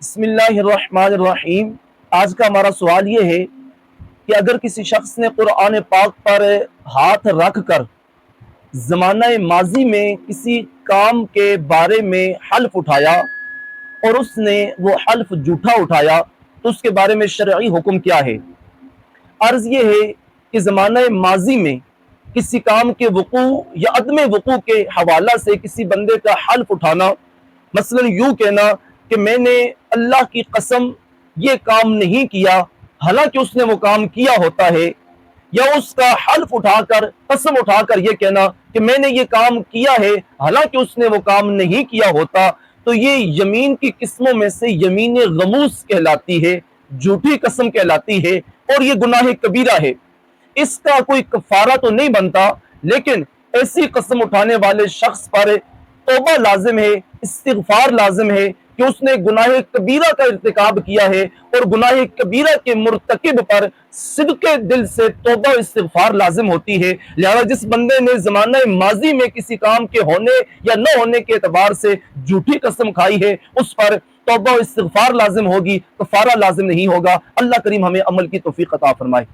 بسم اللہ الرحمن الرحیم۔ آج کا ہمارا سوال یہ ہے کہ اگر کسی شخص نے قرآن پاک پر ہاتھ رکھ کر زمانہ ماضی میں کسی کام کے بارے میں حلف اٹھایا اور اس نے وہ حلف جھوٹا اٹھایا تو اس کے بارے میں شرعی حکم کیا ہے؟ عرض یہ ہے کہ زمانہ ماضی میں کسی کام کے وقوع یا عدم وقوع کے حوالہ سے کسی بندے کا حلف اٹھانا، مثلا یوں کہنا کہ میں نے اللہ کی قسم یہ کام نہیں کیا، حالانکہ اس نے وہ کام کیا ہوتا ہے، یا اس کا حلف اٹھا کر قسم اٹھا کر یہ کہنا کہ میں نے یہ کام کیا ہے حالانکہ اس نے وہ کام نہیں کیا ہوتا، تو یہ یمین کی قسموں میں سے یمین غموس کہلاتی ہے، جھوٹی قسم کہلاتی ہے، اور یہ گناہ کبیرہ ہے۔ اس کا کوئی کفارہ تو نہیں بنتا، لیکن ایسی قسم اٹھانے والے شخص پر توبہ لازم ہے، استغفار لازم ہے کہ اس نے گناہ کبیرہ کا ارتکاب کیا ہے، اور گناہ کبیرہ کے مرتکب پر صدق دل سے توبہ استغفار لازم ہوتی ہے۔ لہذا جس بندے نے زمانہ ماضی میں کسی کام کے ہونے یا نہ ہونے کے اعتبار سے جھوٹی قسم کھائی ہے، اس پر توبہ استغفار لازم ہوگی، کفارہ لازم نہیں ہوگا۔ اللہ کریم ہمیں عمل کی توفیق عطا فرمائے۔